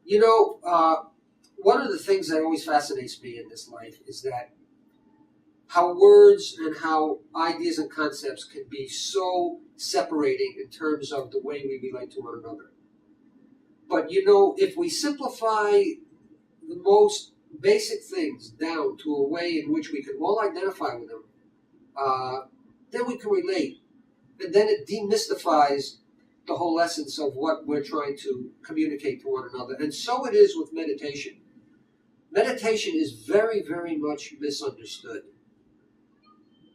You know, one of the things that always fascinates me in this life is that how words and how ideas and concepts can be so separating in terms of the way we relate to one another. But you know, if we simplify the most basic things down to a way in which we can all identify with them, then we can relate. And then it demystifies the whole essence of what we're trying to communicate to one another. And so it is with meditation. Meditation is very, very much misunderstood.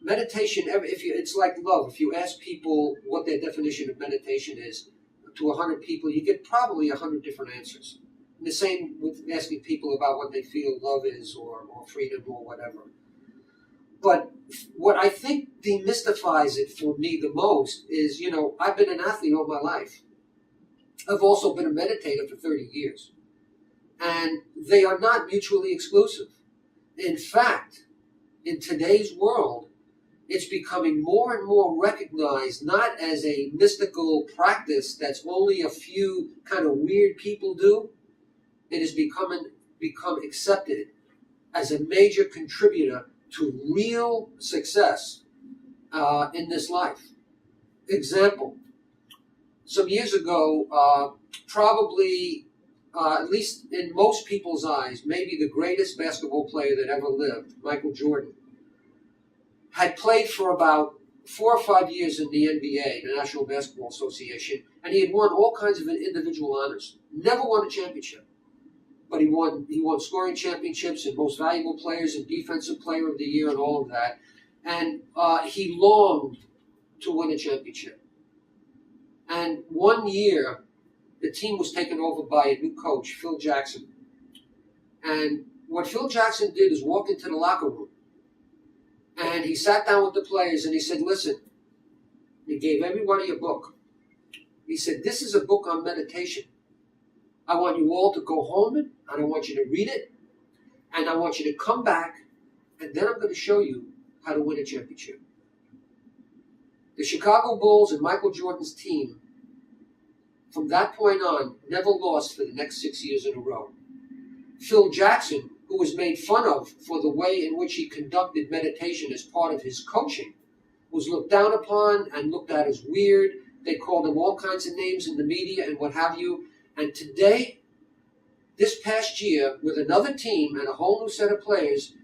Meditation, it's like love. If you ask people what their definition of meditation is to 100 people, you get probably 100 different answers. And the same with asking people about what they feel love is or freedom or whatever. But what I think demystifies it for me the most is, you know, I've been an athlete all my life. I've also been a meditator for 30 years. And they are not mutually exclusive. In fact, in today's world, it's becoming more and more recognized not as a mystical practice that's only a few kind of weird people do. It has become accepted as a major contributor to real success in this life. Example, some years ago, probably, at least in most people's eyes, maybe the greatest basketball player that ever lived, Michael Jordan, had played for about 4 or 5 years in the NBA, the National Basketball Association, and he had won all kinds of individual honors. Never won a championship, but he won scoring championships and most valuable players and defensive player of the year and all of that. And he longed to win a championship. And one year, the team was taken over by a new coach, Phil Jackson. And what Phil Jackson did is walk into the locker room. And he sat down with the players and he said, listen, he gave everybody a book. He said, this is a book on meditation. I want you all to go home and I want you to read it. And I want you to come back and then I'm going to show you how to win a championship. The Chicago Bulls and Michael Jordan's team, from that point on, never lost for the next 6 years in a row. Phil Jackson, who was made fun of for the way in which he conducted meditation as part of his coaching, was looked down upon and looked at as weird. They called him all kinds of names in the media and what have you. And today, this past year, with another team and a whole new set of players,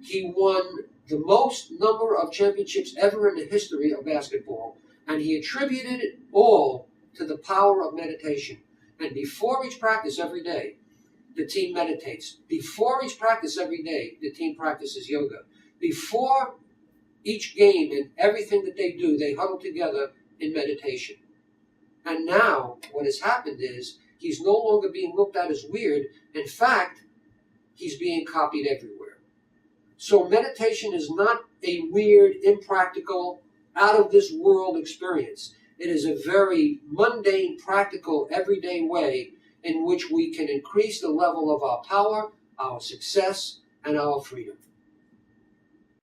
he won the most number of championships ever in the history of basketball. And he attributed it all to the power of meditation. And before each practice every day, the team meditates. Before each practice every day, the team practices yoga. Before each game and everything that they do, they huddle together in meditation. And now, what has happened is, he's no longer being looked at as weird. In fact, he's being copied everywhere. So meditation is not a weird, impractical, out-of-this-world experience. It is a very mundane, practical, everyday way in which we can increase the level of our power, our success, and our freedom.